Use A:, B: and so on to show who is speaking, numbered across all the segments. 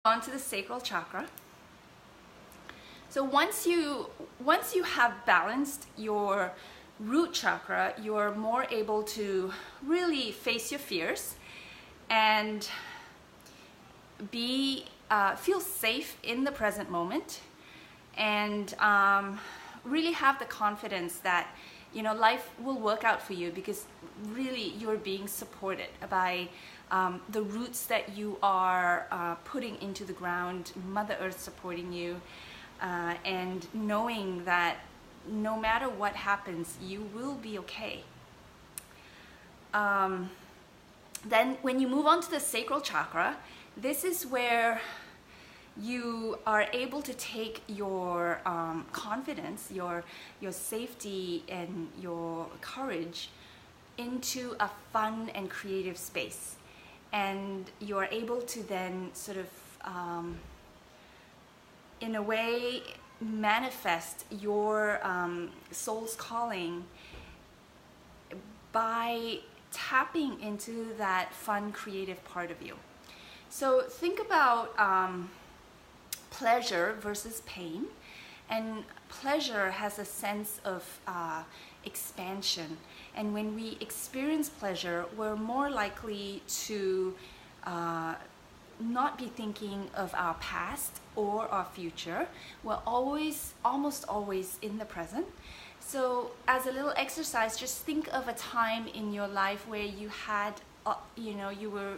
A: onto the sacral chakra. So once you have balanced your root chakra, you're more able to really face your fears and feel safe in the present moment, and really have the confidence that life will work out for you, because really you're being supported by the roots that you are putting into the ground, Mother Earth supporting you, and knowing that no matter what happens, you will be okay. Then when you move on to the sacral chakra, this is where you are able to take your confidence, your safety and your courage into a fun and creative space. And you're able to then sort of, in a way, manifest your soul's calling by tapping into that fun, creative part of you. So think about pleasure versus pain. And pleasure has a sense of expansion. And when we experience pleasure, we're more likely to not be thinking of our past or our future. We're almost always in the present. So as a little exercise, just think of a time in your life where you had you were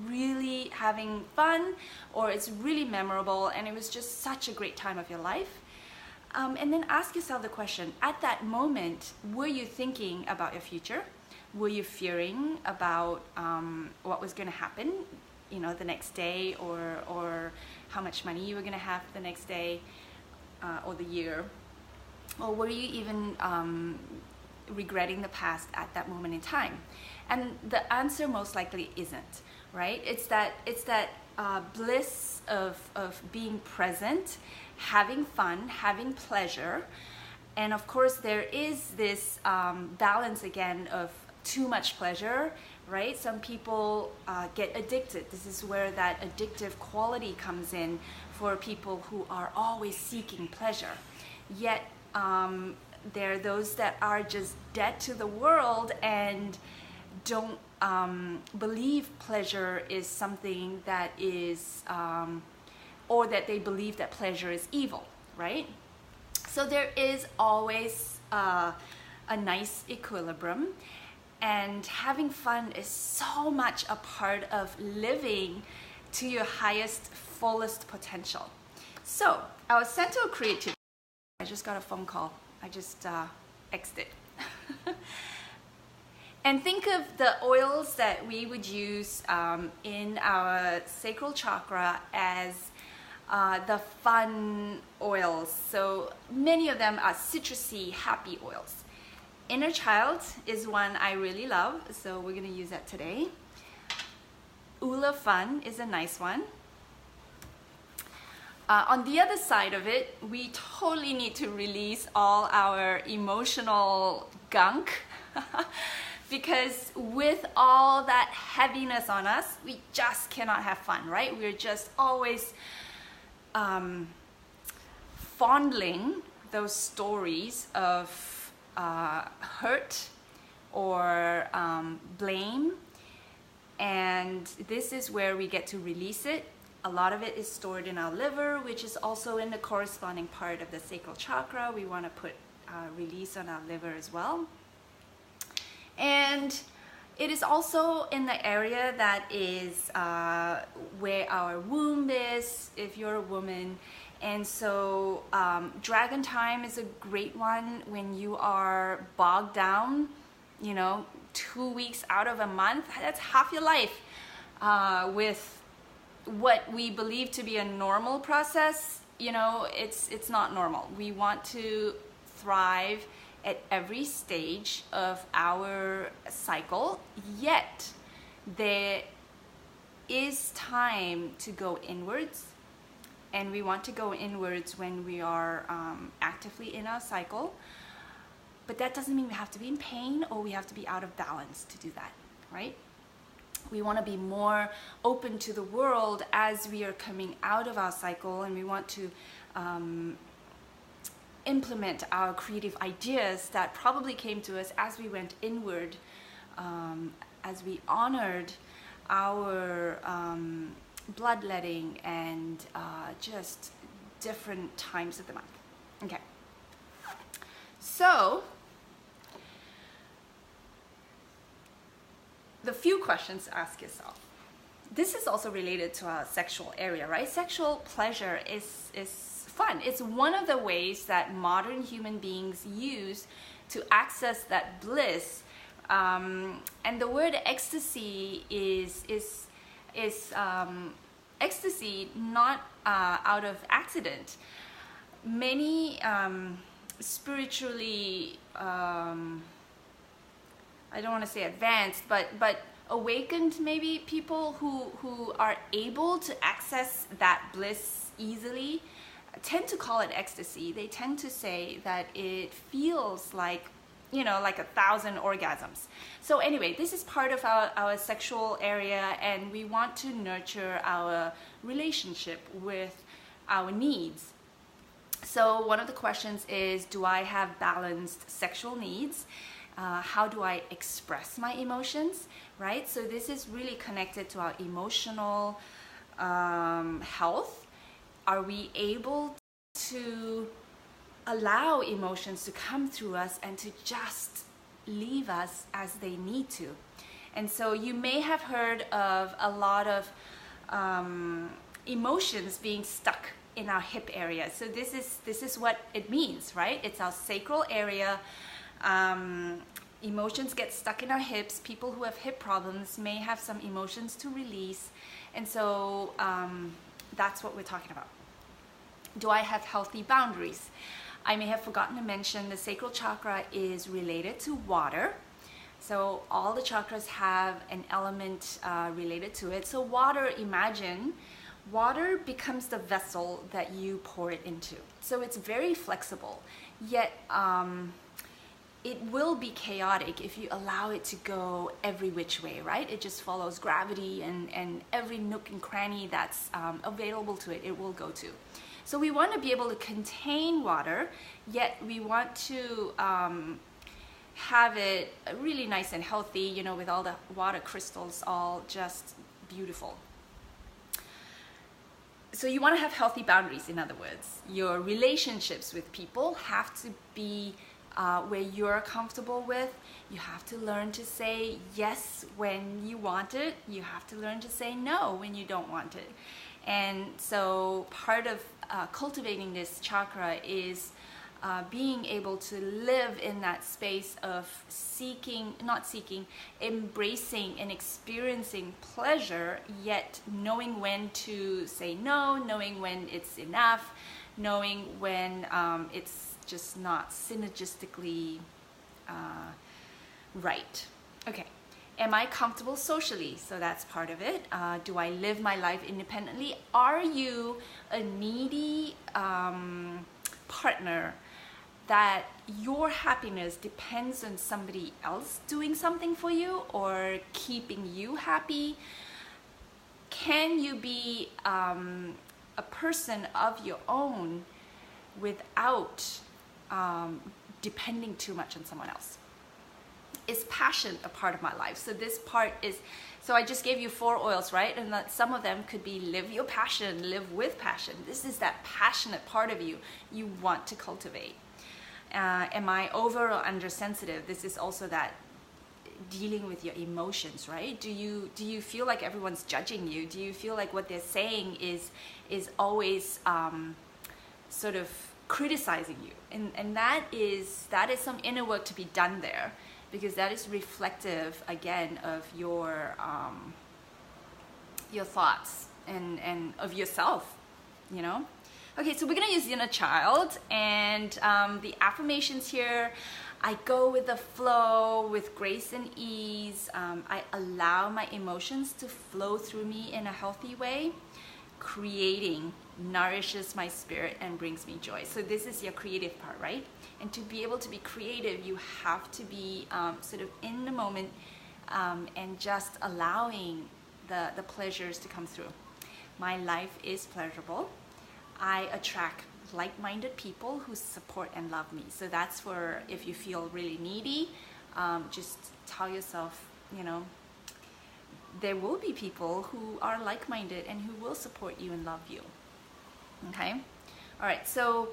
A: really having fun, or it's really memorable and it was just such a great time of your life. And then ask yourself the question, at that moment, were you thinking about your future? Were you fearing about what was going to happen, the next day, or how much money you were going to have the next day or the year? Or were you even regretting the past at that moment in time? And the answer most likely isn't, right? It's that bliss of being present, having fun, having pleasure. And of course there is this balance again of too much pleasure, right? Some people get addicted. This is where that addictive quality comes in for people who are always seeking pleasure. Yet there are those that are just dead to the world and don't believe pleasure is something that is, or that they believe that pleasure is evil, right? So there is always a nice equilibrium, and having fun is so much a part of living to your highest, fullest potential. So our center of creativity, I just got a phone call. I just X'd it. And think of the oils that we would use in our sacral chakra as the fun oils. So many of them are citrusy, happy oils. Inner Child is one I really love, so we're going to use that today. Ula Fun is a nice one. On the other side of it, we totally need to release all our emotional gunk because with all that heaviness on us, we just cannot have fun, right? We're just always fondling those stories of hurt or blame, and this is where we get to release it. A lot of it is stored in our liver, which is also in the corresponding part of the sacral chakra. We want to put release on our liver as well. And it is also in the area that is where our womb is, if you're a woman. And so Dragon Time is a great one when you are bogged down, 2 weeks out of a month. That's half your life with what we believe to be a normal process. It's not normal. We want to thrive at every stage of our cycle, yet there is time to go inwards, and we want to go inwards when we are actively in our cycle. But that doesn't mean we have to be in pain or we have to be out of balance to do that, right? We want to be more open to the world as we are coming out of our cycle, and we want to implement our creative ideas that probably came to us as we went inward, as we honored our bloodletting and just different times of the month. Okay, so the few questions to ask yourself. This is also related to our sexual area, right? Sexual pleasure is fun. It's one of the ways that modern human beings use to access that bliss. And the word ecstasy is ecstasy not out of accident. Many spiritually, I don't want to say advanced, but awakened maybe people who are able to access that bliss easily tend to call it ecstasy. They tend to say that it feels like, you know, like 1,000 orgasms. So anyway, this is part of our sexual area, and we want to nurture our relationship with our needs. So one of the questions is, do I have balanced sexual needs? How do I express my emotions, right? So this is really connected to our emotional health. Are we able to allow emotions to come through us and to just leave us as they need to? And so you may have heard of a lot of emotions being stuck in our hip area. So this is what it means, right? It's our sacral area. Emotions get stuck in our hips. People who have hip problems may have some emotions to release, and so that's what we're talking about. Do I have healthy boundaries? I may have forgotten to mention the sacral chakra is related to water. So all the chakras have an element related to it. So water, imagine water becomes the vessel that you pour it into. So it's very flexible, yet it will be chaotic if you allow it to go every which way, right? It just follows gravity, and every nook and cranny that's available to it, it will go to. So we want to be able to contain water, yet we want to have it really nice and healthy, you know, with all the water crystals all just beautiful. So you want to have healthy boundaries, in other words. Your relationships with people have to be where you're comfortable with. You have to learn to say yes when you want it. You have to learn to say no when you don't want it. And so part of cultivating this chakra is being able to live in that space of embracing and experiencing pleasure, yet knowing when to say no, knowing when it's enough, knowing when it's just not synergistically right. Okay. Am I comfortable socially? So that's part of it. Do I live my life independently? Are you a needy partner that your happiness depends on somebody else doing something for you or keeping you happy? Can you be a person of your own without depending too much on someone else? Is passion a part of my life? So this part is, so I just gave you 4 oils, right? And that some of them could be live your passion, live with passion. This is that passionate part of you want to cultivate. Am I over or under sensitive? This is also that dealing with your emotions, right? Do you feel like everyone's judging you? Do you feel like what they're saying is always sort of criticizing you? And that is some inner work to be done there, because that is reflective again of your thoughts and of yourself, you know. Okay, so we're gonna use inner child, and the affirmations here. I go with the flow with grace and ease. I allow my emotions to flow through me in a healthy way. Creating nourishes my spirit and brings me joy. So this is your creative part, right? And to be able to be creative, you have to be sort of in the moment, and just allowing the pleasures to come through. My life is pleasurable. I attract like-minded people who support and love me. So that's for if you feel really needy, just tell yourself, you know, there will be people who are like-minded and who will support you and love you. Okay? All right, so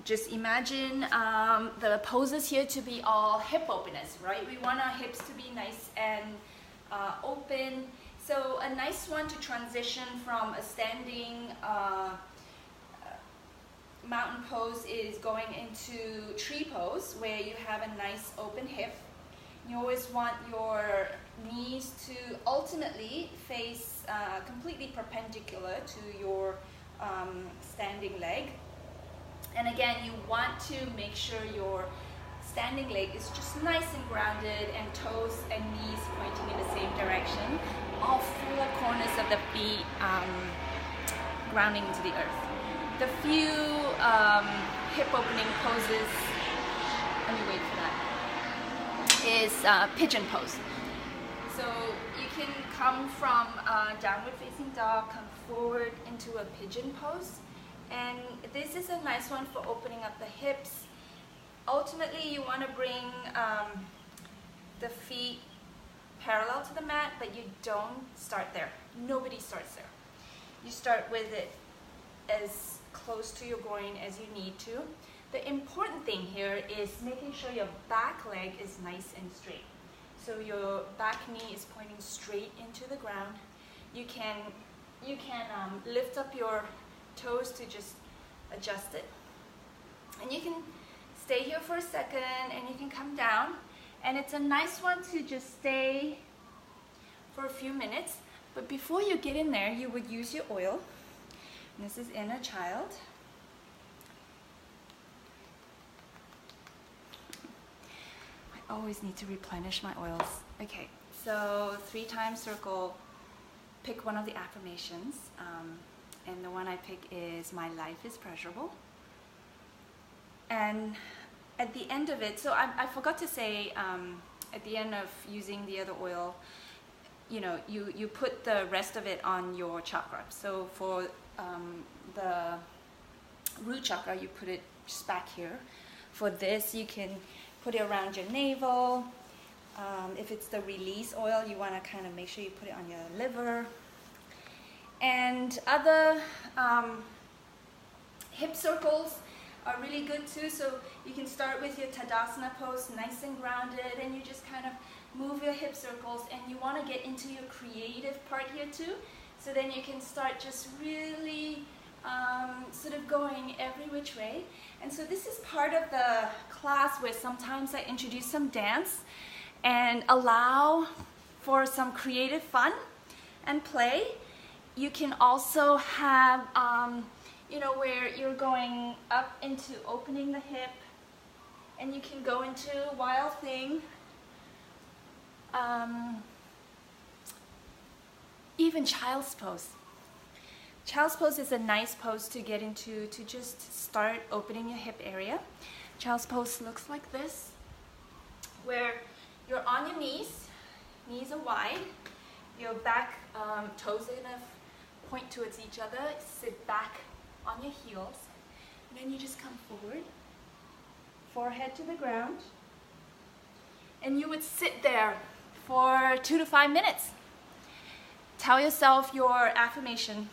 A: just imagine the poses here to be all hip openers, right? We want our hips to be nice and open. So a nice one to transition from a standing mountain pose is going into tree pose, where you have a nice open hip. You always want your knees to ultimately face completely perpendicular to your standing leg. And again, you want to make sure your standing leg is just nice and grounded, and toes and knees pointing in the same direction. All four corners of the feet grounding into the earth. The few hip opening poses, let me wait for that, is pigeon pose. So you can come from downward facing dog, come forward into a pigeon pose. And this is a nice one for opening up the hips. Ultimately, you want to bring the feet parallel to the mat, but you don't start there. Nobody starts there. You start with it as close to your groin as you need to. The important thing here is making sure your back leg is nice and straight. So your back knee is pointing straight into the ground. You can lift up your toes to just adjust it. And you can stay here for a second, and you can come down. And it's a nice one to just stay for a few minutes. But before you get in there, you would use your oil. And this is Inner Child. I always need to replenish my oils. Okay, so 3 times circle, pick one of the affirmations. And the one I pick is, my life is pleasurable. And at the end of it, so I forgot to say, at the end of using the other oil, you know, you put the rest of it on your chakra. So for the root chakra, you put it just back here. For this, you can put it around your navel. If it's the release oil, you want to kind of make sure you put it on your liver. And other hip circles are really good too. So you can start with your Tadasana pose, nice and grounded, and you just kind of move your hip circles, and you want to get into your creative part here too. So then you can start just really sort of going every which way. And so this is part of the class where sometimes I introduce some dance and allow for some creative fun and play. You can also have, you know, where you're going up into opening the hip, and you can go into wild thing. Even child's pose. Child's pose is a nice pose to get into, to just start opening your hip area. Child's pose looks like this, where you're on your knees are wide, your back toes are gonna point towards each other, sit back on your heels, and then you just come forward, forehead to the ground, and you would sit there for 2 to 5 minutes. Tell yourself your affirmation.